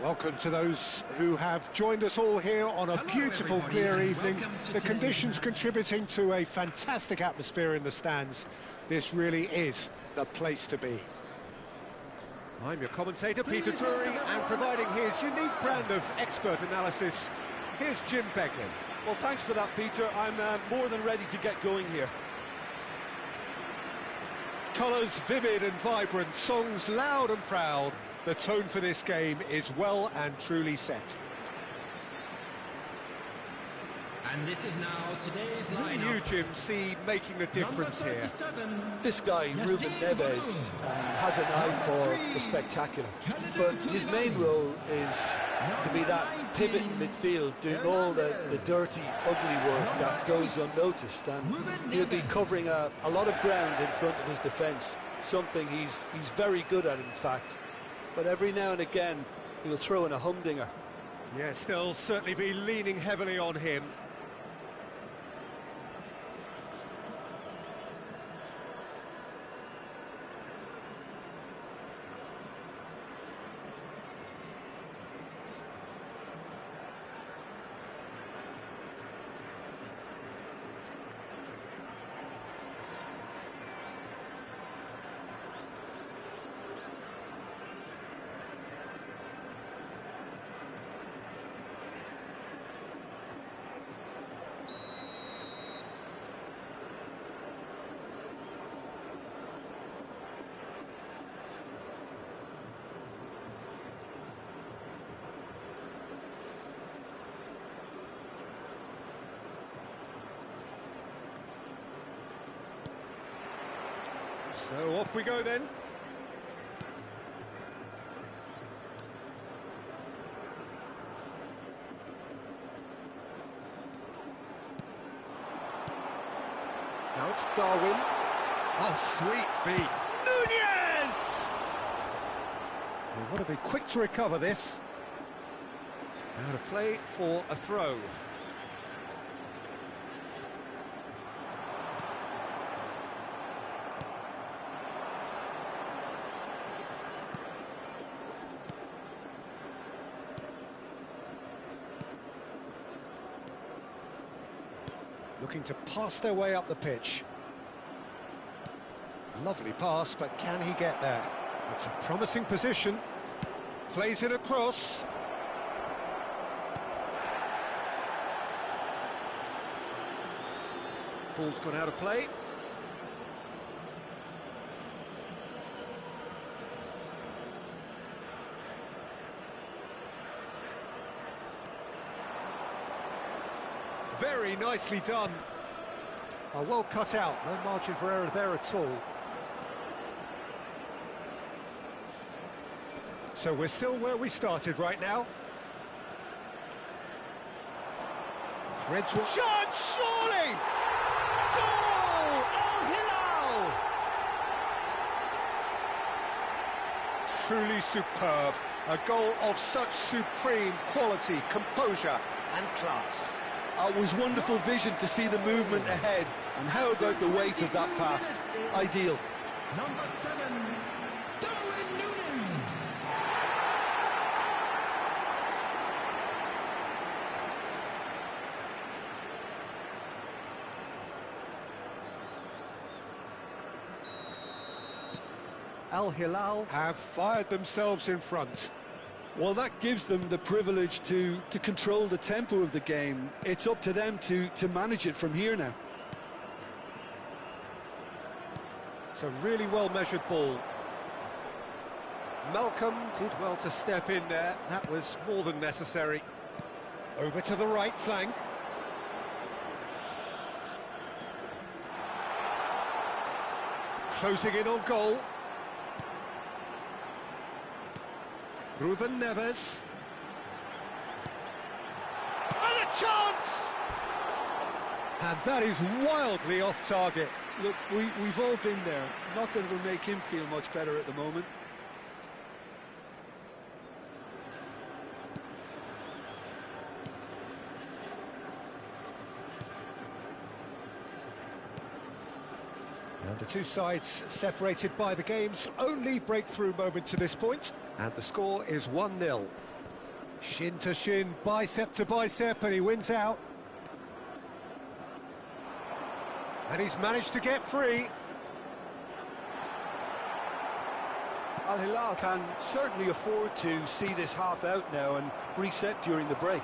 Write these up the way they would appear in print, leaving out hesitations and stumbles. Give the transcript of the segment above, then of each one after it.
Welcome to those who have joined us all here on a beautiful, clear evening. The conditions contributing to a fantastic atmosphere in the stands. This really is the place to be. I'm your commentator, Peter Drury, and providing his unique brand of expert analysis, here's Jim Beglin. Well, thanks for that, Peter. I'm more than ready to get going here. Colours vivid and vibrant, songs loud and proud. The tone for this game is well and truly set. And this is now today's lineup. Who you, Jim, see making the difference here? This guy, Ruben Neves, has an eye for the spectacular. But his main role is to be that pivot in midfield, doing all the dirty, ugly work that goes unnoticed. And he'll be covering a lot of ground in front of his defence, something he's very good at, in fact. But every now and again, he'll throw in a humdinger. Yes, they'll certainly be leaning heavily on him. So off we go then. Now it's Darwin. Oh, sweet feet. Nunez! They want to be quick to recover this. Out of play for a throw. Looking to pass their way up the pitch. Lovely pass, but can he get there? It's a promising position. Plays it across. Ball's gone out of play. Very nicely done. Oh, well cut out, no margin for error there at all. So we're still where we started right now. Threads will... Chance, surely! Goal! Hilal! Truly superb. A goal of such supreme quality, composure and class. It was wonderful vision to see the movement ahead, and how about the weight of that pass? Ideal. Number 7, Darwin Núñez. Al Hilal have fired themselves in front. Well, that gives them the privilege to control the tempo of the game. It's up to them to manage it from here now. It's a really well-measured ball. Malcolm did well to step in there. That was more than necessary. Over to the right flank. Closing in on goal. Ruben Neves. And a chance! And that is wildly off target. Look, we've all been there. Not that it'll make him feel much better at the moment. And the two sides separated by the game's only breakthrough moment to this point. And the score is 1-0. Shin to shin, bicep to bicep, and he wins out. And he's managed to get free. Al Hilal can certainly afford to see this half out now and reset during the break.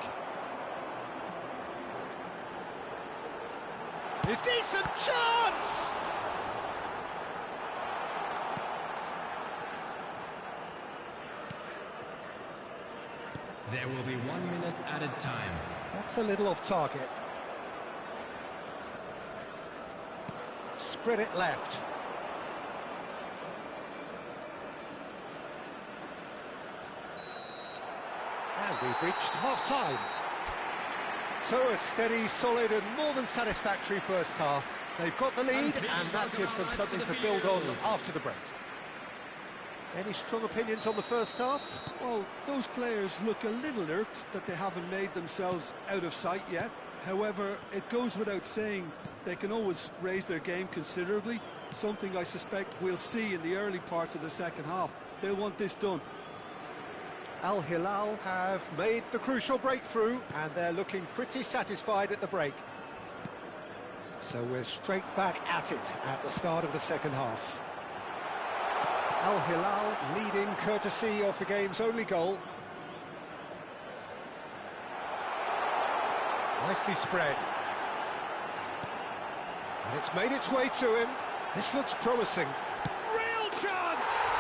His decent chance! There will be 1 minute added time. That's a little off target. Spread it left. And we've reached half-time. So a steady, solid and more than satisfactory first half. They've got the lead and that gives them something to build on after the break. Any strong opinions on the first half? Well, those players look a little irked that they haven't made themselves out of sight yet. However, it goes without saying they can always raise their game considerably, something I suspect we'll see in the early part of the second half. They'll want this done. Al Hilal have made the crucial breakthrough and they're looking pretty satisfied at the break. So we're straight back at it at the start of the second half. Al Hilal leading courtesy of the game's only goal. Nicely spread. And it's made its way to him. This looks promising. Real chance!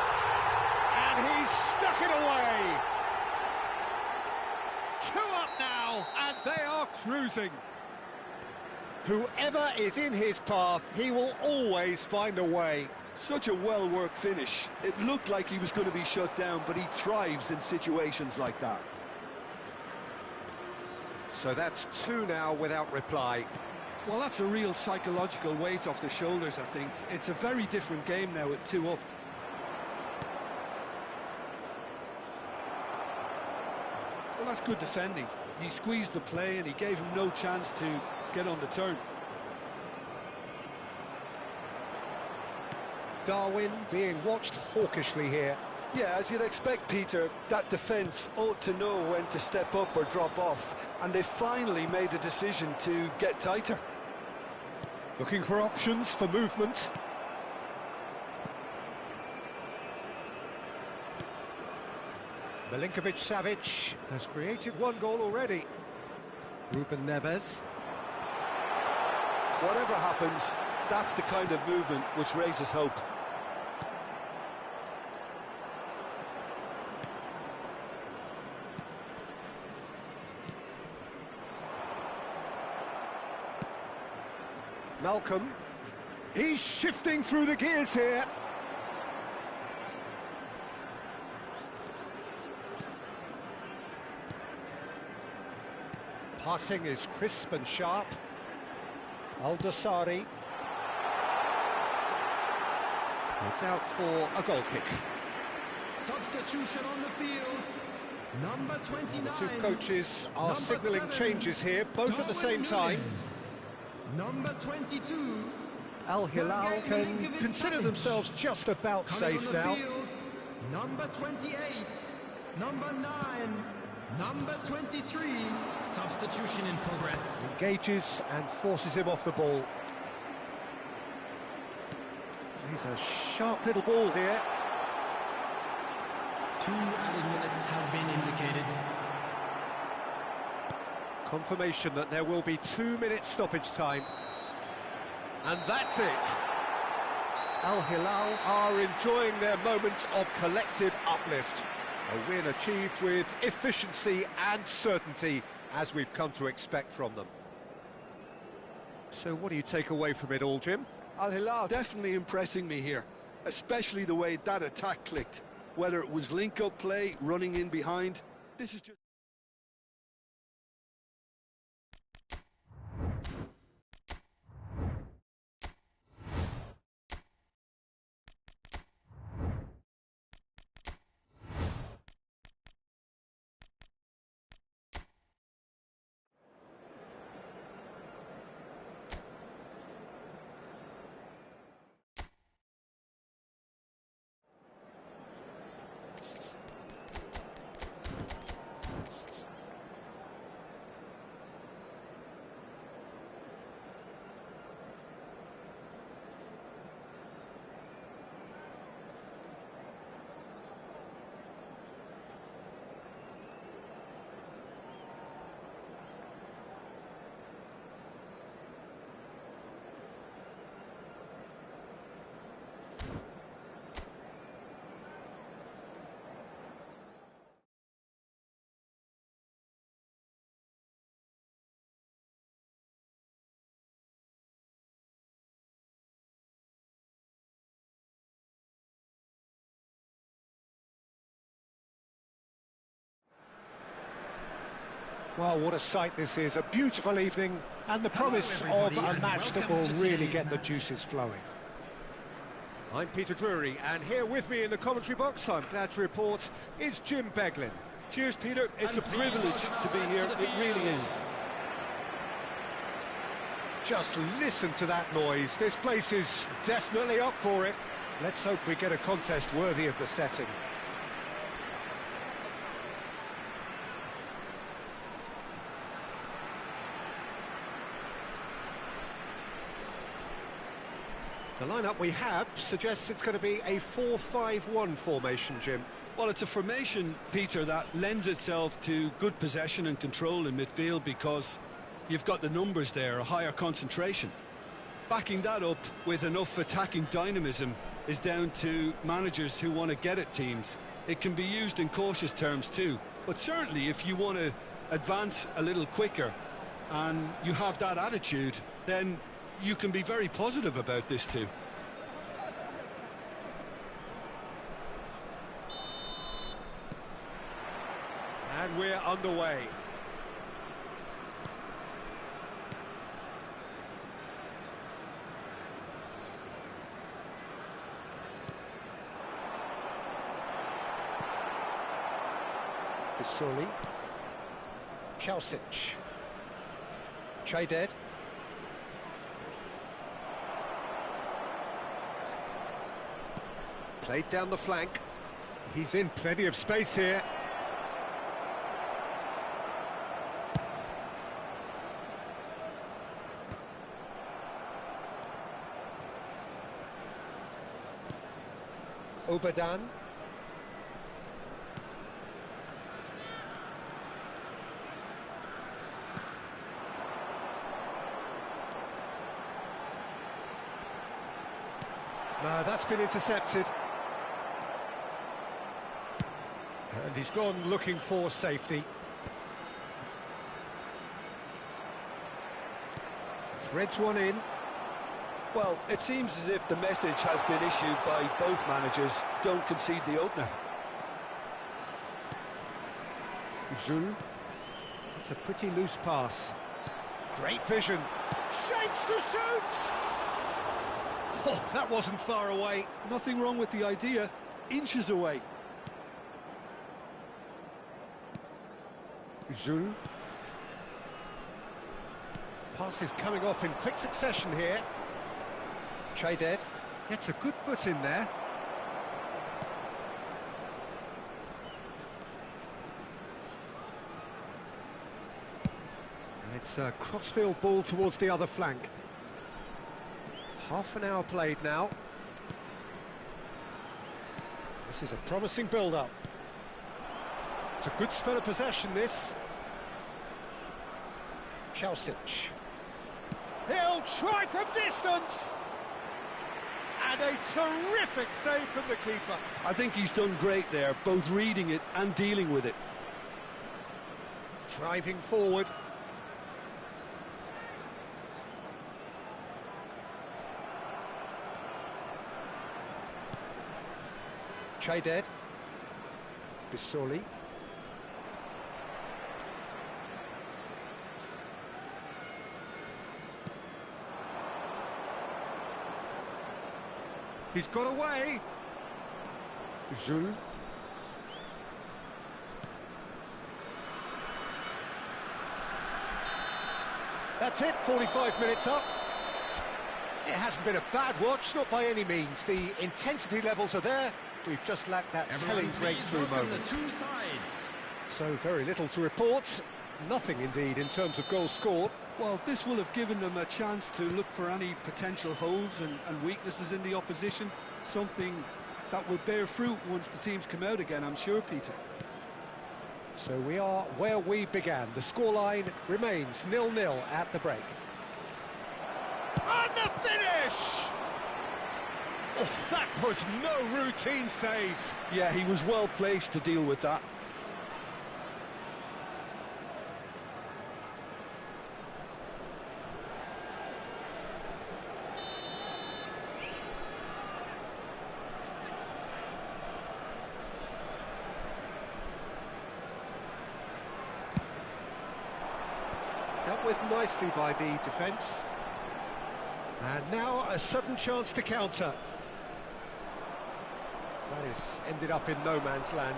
And he's stuck it away! 2 up now, and they are cruising. Whoever is in his path, he will always find a way. Such a well-worked finish. It looked like he was going to be shut down, but he thrives in situations like that. So that's 2 now without reply. Well, that's a real psychological weight off the shoulders, I think. It's a very different game now at 2 up. Well, that's good defending. He squeezed the play and he gave him no chance to get on the turn. Darwin being watched hawkishly here. Yeah, as you'd expect, Peter, that defence ought to know when to step up or drop off, and they finally made a decision to get tighter. Looking for options for movement. Milinkovic-Savic has created 1 goal already. Ruben Neves. Whatever happens, that's the kind of movement which raises hope. Malcolm. He's shifting through the gears here. Passing is crisp and sharp. Al-Dosari. It's out for a goal kick. Substitution on the field. Number 29. The 2 coaches are signalling changes here, both at the same time. Number 22. Al Hilal can consider themselves just about safe now. Field, number 28. Number 9. Number 23. Substitution in progress. Engages and forces him off the ball. He's a sharp little ball here. 2 added minutes has been indicated. Confirmation that there will be 2 minutes stoppage time. And that's it. Al Hilal are enjoying their moments of collective uplift. A win achieved with efficiency and certainty, as we've come to expect from them. So what do you take away from it all, Jim? Al Hilal definitely impressing me here, especially the way that attack clicked. Whether it was link-up play, running in behind, this is just... Well, what a sight this is. A beautiful evening and the promise of a match that will really get the juices flowing. I'm Peter Drury, and here with me in the commentary box, I'm glad to report, is Jim Beglin. Cheers, Peter. It's a privilege to be here. It really is. Just listen to that noise. This place is definitely up for it. Let's hope we get a contest worthy of the setting. The lineup we have suggests it's going to be a 4-5-1 formation, Jim. Well, it's a formation, Peter, that lends itself to good possession and control in midfield because you've got the numbers there, a higher concentration. Backing that up with enough attacking dynamism is down to managers who want to get at teams. It can be used in cautious terms too, but certainly if you want to advance a little quicker and you have that attitude, then you can be very positive about this too. And we're underway. Bisoli. Chausic. Chaded. Played down the flank. He's in plenty of space here. Obadan. No, that's been intercepted. And he's gone looking for safety. Threads one in. Well, it seems as if the message has been issued by both managers: don't concede the opener. Zul. It's a pretty loose pass. Great vision. Shapes to shoot! Oh, that wasn't far away. Nothing wrong with the idea, inches away. Zul. Pass is coming off in quick succession here. Chaded gets a good foot in there. And it's a crossfield ball towards the other flank. Half an hour played now. This is a promising build-up. It's a good spell of possession, this. Chausic. He'll try from distance! And a terrific save from the keeper. I think he's done great there, both reading it and dealing with it. Driving forward. Chaded. Bisoli. He's got away. Zul. That's it, 45 minutes up. It hasn't been a bad watch, not by any means. The intensity levels are there. We've just lacked that telling breakthrough moment. So very little to report. Nothing indeed in terms of goals scored. Well, this will have given them a chance to look for any potential holes and weaknesses in the opposition. Something that will bear fruit once the teams come out again, I'm sure, Peter. So we are where we began. The scoreline remains 0-0 at the break. And the finish! Oh, that was no routine save. Yeah, he was well placed to deal with that. with nicely by the defence. And now a sudden chance to counter. That has ended up in no man's land.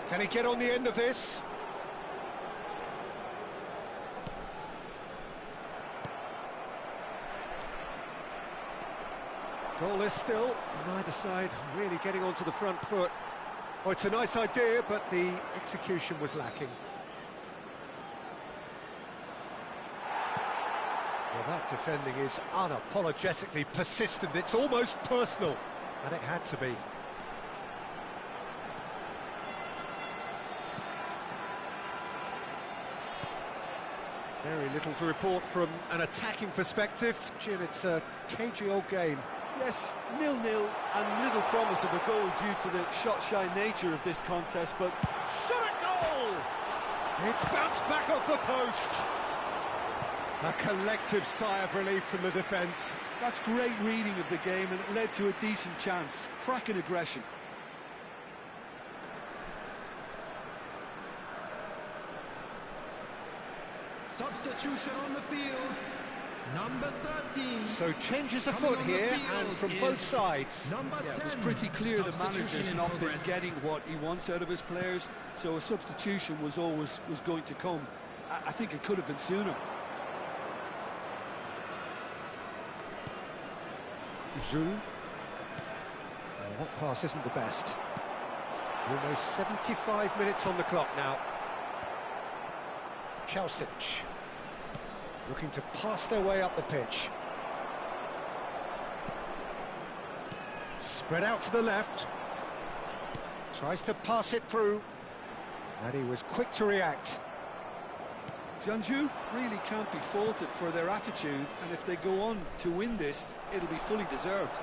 Can he get on the end of this? Goalless still, neither side really getting onto the front foot. Oh, it's a nice idea, but the execution was lacking. Well, that defending is unapologetically persistent. It's almost personal, and it had to be. Very little to report from an attacking perspective. Jim, it's a cagey old game. Yes, 0-0 and little promise of a goal due to the shot-shy nature of this contest, but shot a goal! It's bounced back off the post. A collective sigh of relief from the defence. That's great reading of the game, and it led to a decent chance. Cracking aggression. Substitution on the field. Number 13. So changes afoot here, and from both sides. Yeah, it was pretty clear the manager's not been getting what he wants out of his players, so a substitution was going to come. I think it could have been sooner. Zhu. That pass isn't the best. Almost 75 minutes on the clock now. Chausic. Looking to pass their way up the pitch. Spread out to the left. Tries to pass it through. And he was quick to react. Jeonbuk really can't be faulted for their attitude, and if they go on to win this, it'll be fully deserved.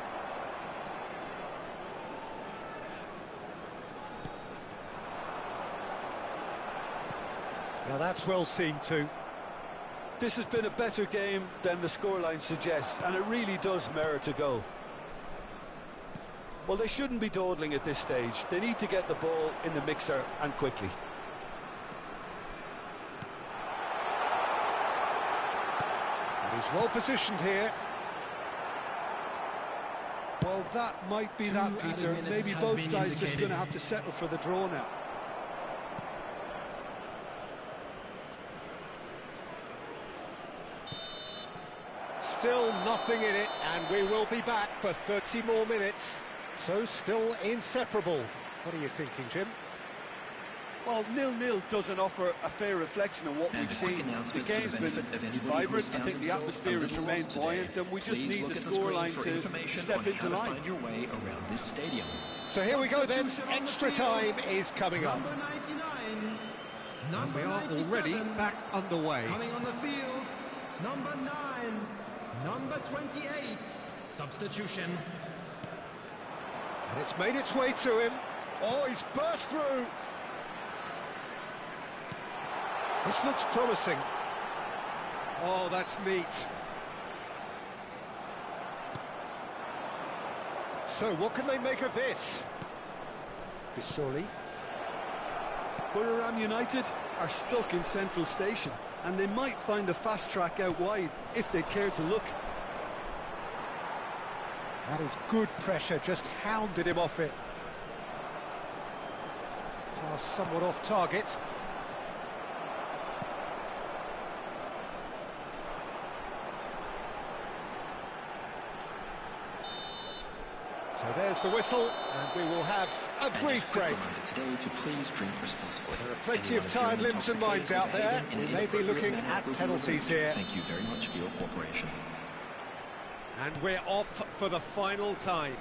Now that's well seen too. This has been a better game than the scoreline suggests, and it really does merit a goal. Well, they shouldn't be dawdling at this stage. They need to get the ball in the mixer, and quickly. And he's well positioned here. Well, that might be that, Peter. Maybe both sides just going to have to settle for the draw now. Still nothing in it, and we will be back for 30 more minutes. So still inseparable. What are you thinking, Jim? Well, 0-0 doesn't offer a fair reflection of what we've seen. The game's been vibrant. I think the atmosphere has remained buoyant, and we just need the scoreline to step into line. So here we go then. Extra time is coming up. Number 99. And we are already back underway. Coming on the field. Number 9. Number 28. Substitution. And it's made its way to him. Oh, he's burst through. This looks promising. Oh, that's neat. So, what can they make of this? Bisoli. Buriram United are stuck in Central Station, and they might find a fast track out wide if they care to look. That is good pressure, just hounded him off it. Pass somewhat off target. So there's the whistle, and we will have a brief break. Today to please drink responsibly. There are plenty of tired limbs and minds out there. We may be looking at penalties here. Thank you very much for your cooperation. And we're off for the final time.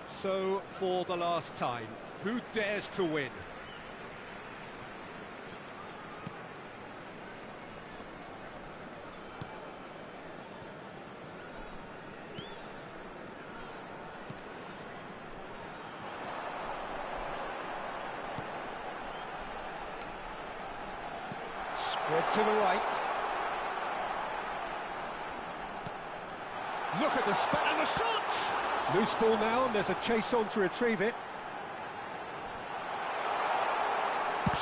So, for the last time, who dares to win? Spread to the right. Look at the spin and the shot! Loose ball now, and there's a chase on to retrieve it.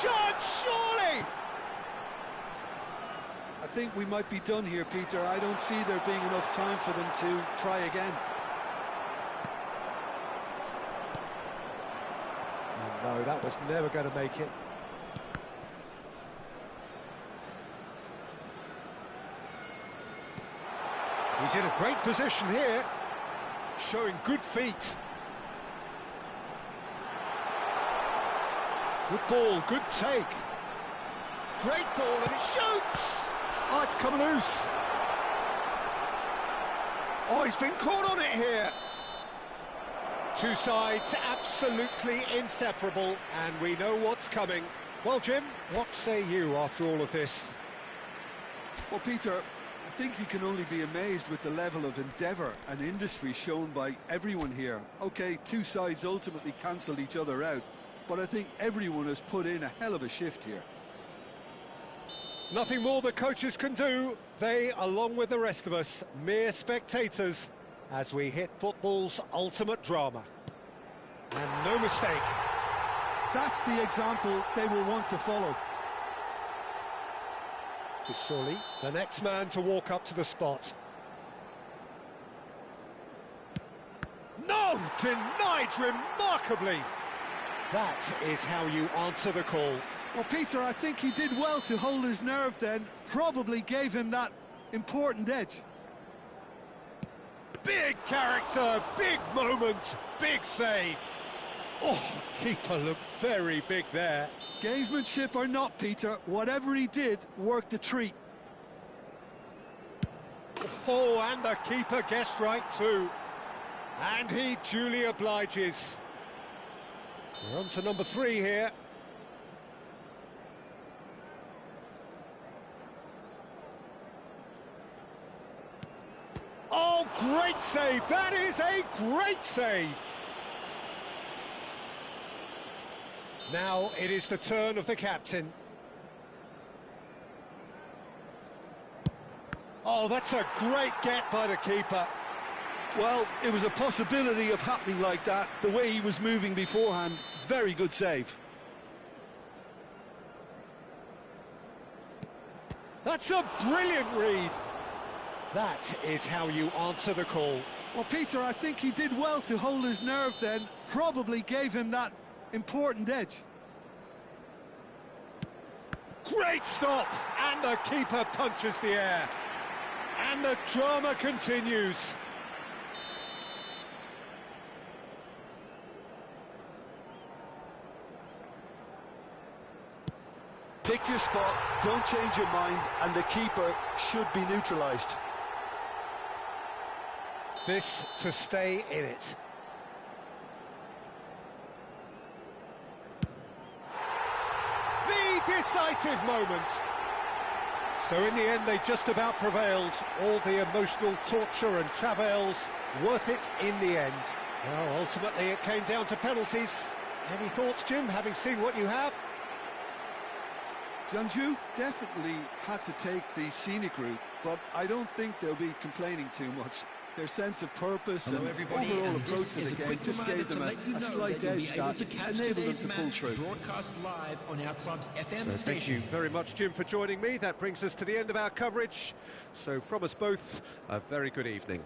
chance, surely! I think we might be done here, Peter. I don't see there being enough time for them to try again. No, that was never going to make it. He's in a great position here, showing good feet. Good ball, good take. Great ball, and it shoots! Oh, it's come loose. Oh, he's been caught on it here. Two sides absolutely inseparable, and we know what's coming. Well, Jim, what say you after all of this? Well, Peter, I think you can only be amazed with the level of endeavour and industry shown by everyone here. OK, two sides ultimately cancelled each other out, but I think everyone has put in a hell of a shift here. Nothing more the coaches can do. They, along with the rest of us, mere spectators, as we hit football's ultimate drama. And no mistake. That's the example they will want to follow. Is surely the next man to walk up to the spot. No! Denied remarkably! That is how you answer the call. Well, Peter, I think he did well to hold his nerve then. Probably gave him that important edge. Big character, big moment, big save. Oh, keeper looked very big there. Gamesmanship or not, Peter, whatever he did worked a treat. Oh, and the keeper guessed right too. And he duly obliges. We're on to number 3 here. Oh, great save! That is a great save! Now it is the turn of the captain. Oh, that's a great get by the keeper. Well, it was a possibility of happening like that. The way he was moving beforehand, very good save. That's a brilliant read. That is how you answer the call. Well, Peter, I think he did well to hold his nerve then. Probably gave him that important edge. Great stop! And the keeper punches the air. And the drama continues. Pick your spot, don't change your mind, and the keeper should be neutralised. This to stay in it. The decisive moment. So in the end, they just about prevailed. All the emotional torture and travails, worth it in the end. Well, ultimately it came down to penalties. Any thoughts, Jim, having seen what you have? Jeonbuk definitely had to take the scenic route, but I don't think they'll be complaining too much. Their sense of purpose and overall approach to the game just gave them a slight edge that enabled them to pull through. Broadcast live on our club's FM So thank you very much, Jim, for joining me. That brings us to the end of our coverage. So from us both, a very good evening.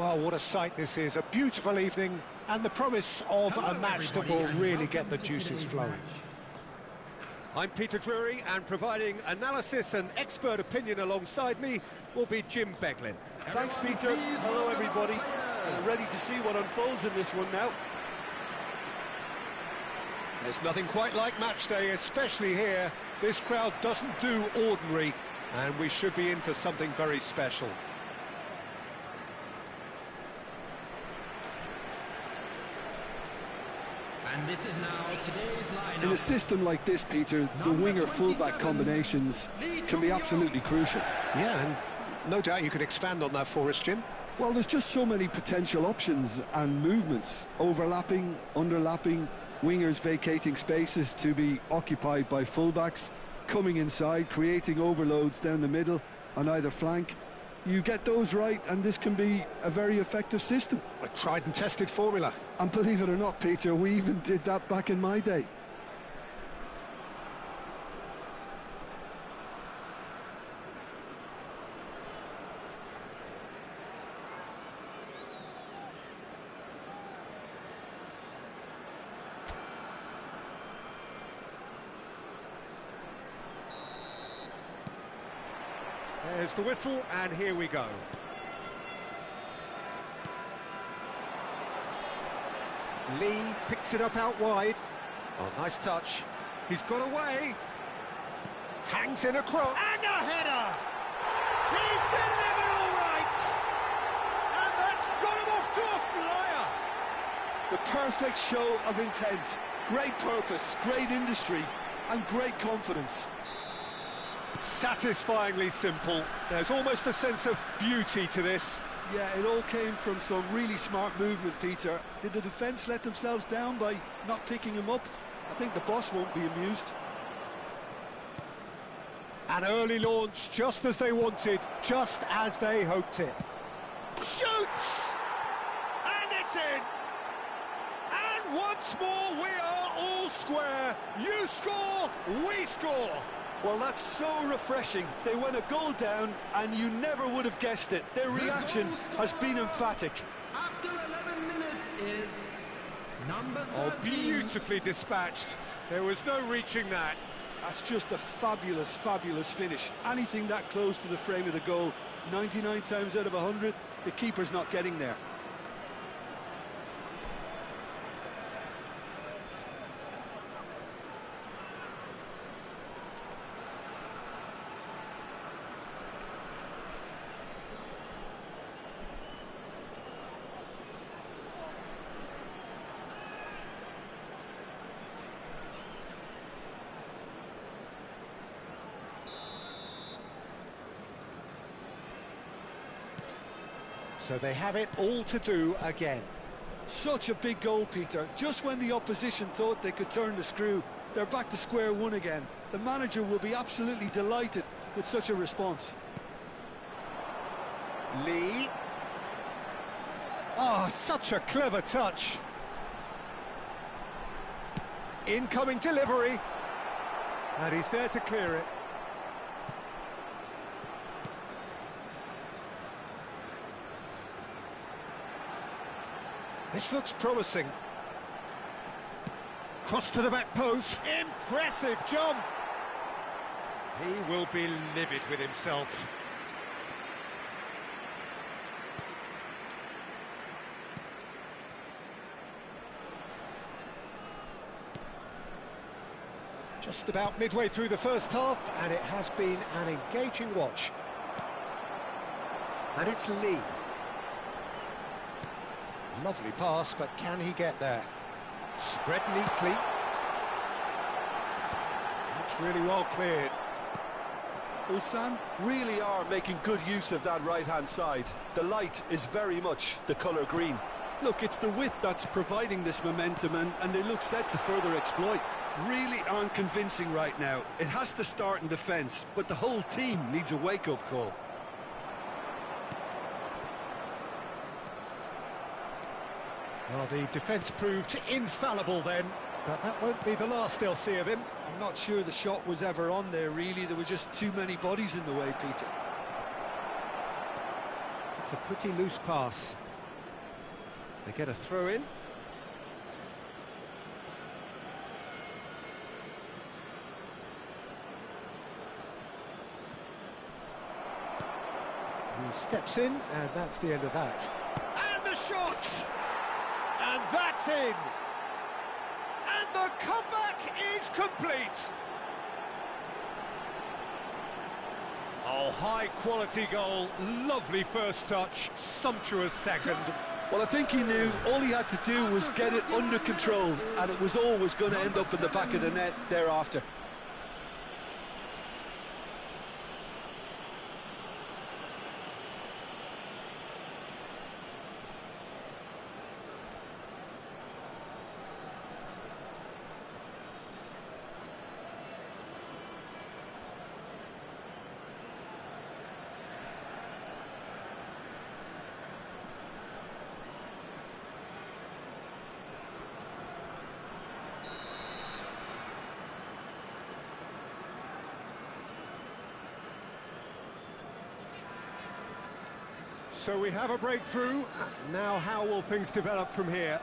Well, what a sight this is. A beautiful evening and the promise of a match that will really get the juices flowing. I'm Peter Drury, and providing analysis and expert opinion alongside me will be Jim Beglin. Thanks, Peter. Hello, everybody. Ready to see what unfolds in this one now. There's nothing quite like match day, especially here. This crowd doesn't do ordinary, and we should be in for something very special. And this is now today's lineup. In a system like this, Peter, the winger-fullback combinations can be absolutely crucial. Yeah, and no doubt you could expand on that for us, Jim. Well, there's just so many potential options and movements, overlapping, underlapping, wingers vacating spaces to be occupied by fullbacks, coming inside, creating overloads down the middle on either flank. You get those right, and this can be a very effective system. A tried and tested formula. And believe it or not, Peter, we even did that back in my day. There's the whistle, and here we go. Lee picks it up out wide. Oh, nice touch. He's got away. Hangs in a cross. And a header! He's delivered all right! And that's got him off to a flyer! The perfect show of intent. Great purpose, great industry, and great confidence. Satisfyingly simple. There's almost a sense of beauty to this. Yeah, it all came from some really smart movement, Peter. Did the defence let themselves down by not picking him up? I think the boss won't be amused. An early launch, just as they wanted, just as they hoped it. Shoots! And it's in! And once more we are all square. You score, we score! Well, that's so refreshing. They went a goal down, and you never would have guessed it. Their reaction has been emphatic. After 11 minutes is number 13. Oh, beautifully dispatched. There was no reaching that. That's just a fabulous, fabulous finish. Anything that close to the frame of the goal, 99 times out of 100, the keeper's not getting there. So they have it all to do again. Such a big goal, Peter. Just when the opposition thought they could turn the screw, they're back to square one again. The manager will be absolutely delighted with such a response. Lee. Oh, such a clever touch. Incoming delivery. And he's there to clear it. This looks promising. Cross to the back post. Impressive jump. He will be livid with himself. Just about midway through the first half, and it has been an engaging watch. And it's Lee. Lovely pass, but can he get there? Spread neatly. That's really well cleared. Ulsan really are making good use of that right-hand side. The light is very much the colour green. Look, it's the width that's providing this momentum, and they look set to further exploit. Really aren't convincing right now. It has to start in defence, but the whole team needs a wake-up call. Well, the defence proved infallible then, but that won't be the last they'll see of him. I'm not sure the shot was ever on there, really. There were just too many bodies in the way, Peter. It's a pretty loose pass. They get a throw in. He steps in, and that's the end of that. And the shot! And that's in! And the comeback is complete! Oh, high-quality goal, lovely first touch, sumptuous second. Well, I think he knew all he had to do was get it under control, and it was always going to end up in the back of the net thereafter. So we have a breakthrough. Now how will things develop from here?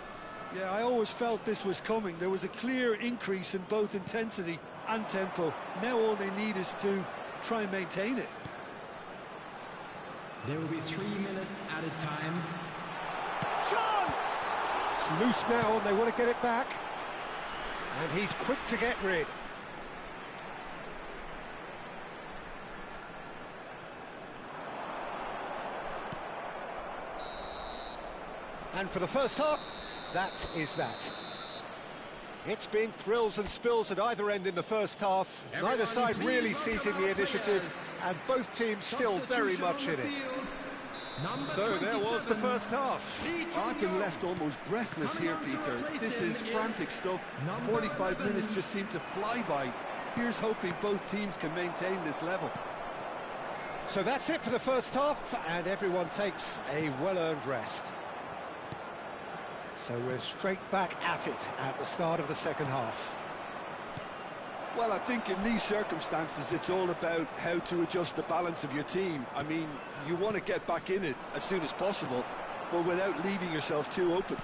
Yeah, I always felt this was coming. There was a clear increase in both intensity and tempo. Now all they need is to try and maintain it. There will be 3 minutes added time. Chance! It's loose now and they want to get it back. And he's quick to get rid. And for the first half, that is that. It's been thrills and spills at either end in the first half. Neither side really seizing the initiative, and both teams still very much in it. So there was the first half. I've been left almost breathless here, Peter. This is frantic stuff. 45 minutes just seem to fly by. Here's hoping both teams can maintain this level. So that's it for the first half, and everyone takes a well-earned rest. So we're straight back at it at the start of the second half. Well, I think in these circumstances, it's all about how to adjust the balance of your team. I mean, you want to get back in it as soon as possible, but without leaving yourself too open.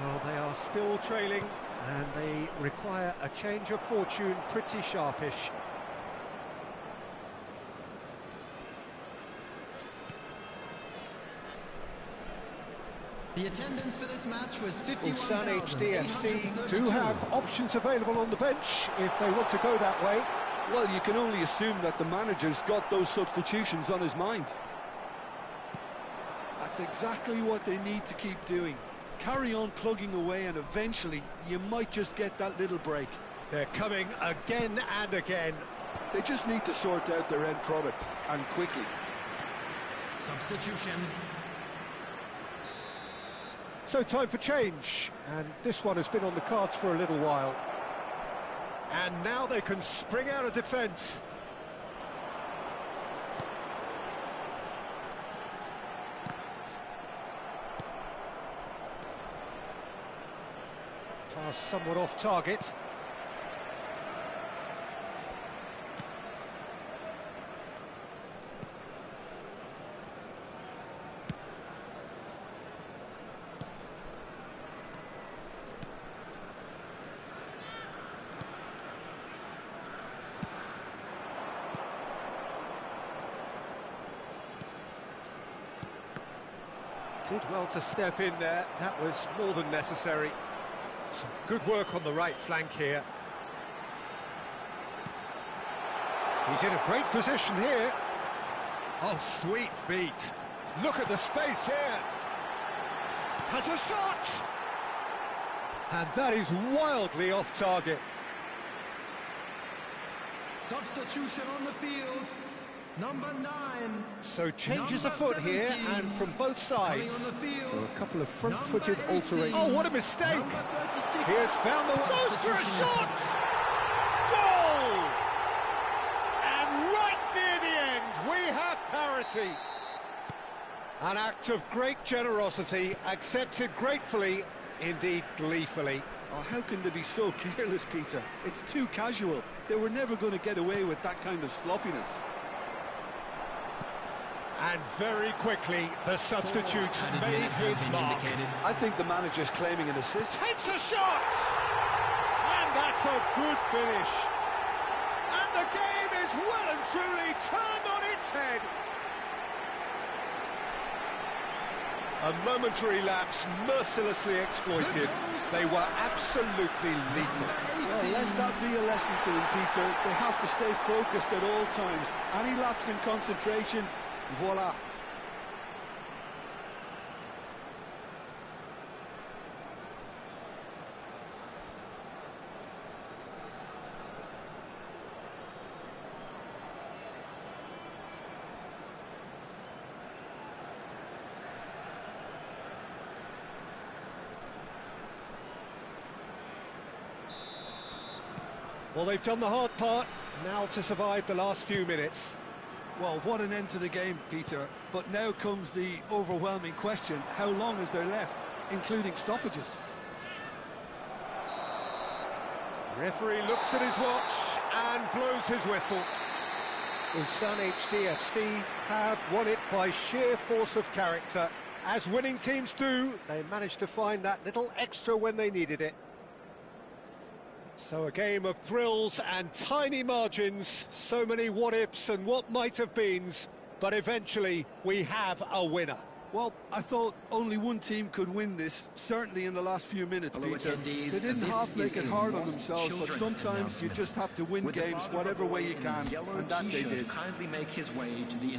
Well, they are still trailing, and they require a change of fortune pretty sharpish. The attendance for this match was Ulsan 51,000. HDFC do have options available on the bench if they want to go that way. Well, you can only assume that the manager's got those substitutions on his mind. That's exactly what they need to keep doing. Carry on plugging away, and eventually you might just get that little break. They're coming again and again. They just need to sort out their end product, and quickly. Substitution. So time for change, and this one has been on the cards for a little while. And now they can spring out of defence. Pass somewhat off target. Did well to step in there. That was more than necessary. Some good work on the right flank here. He's in a great position here. Oh, sweet feet. Look at the space here. Has a shot! And that is wildly off target. Substitution on the field. Number 9. So changes afoot here, and from both sides. So a couple of front-footed alterations. Oh, what a mistake! He has found the... Goes for a shot! Goal! And right near the end, we have parity. An act of great generosity, accepted gratefully, indeed gleefully. Oh, how can they be so careless, Peter? It's too casual. They were never going to get away with that kind of sloppiness. And very quickly, the substitute made his mark. I think the manager's claiming an assist. Takes a shot! And that's a good finish. And the game is well and truly turned on its head. A momentary lapse mercilessly exploited. They were absolutely lethal. Well, let that be a lesson to them, Peter. They have to stay focused at all times. Any lapse in concentration, voila. Well, they've done the hard part, now to survive the last few minutes. Well, what an end to the game, Peter. But now comes the overwhelming question, how long is there left, including stoppages? Referee looks at his watch and blows his whistle. Ulsan HDFC have won it by sheer force of character. As winning teams do, they managed to find that little extra when they needed it. So a game of thrills and tiny margins, so many what-ifs and what might-have-beens, but eventually we have a winner. Well, I thought only one team could win this, certainly in the last few minutes, Peter. They didn't half make it hard on themselves, but sometimes you just have to win games whatever way you can, and that they did. Kindly make his way to the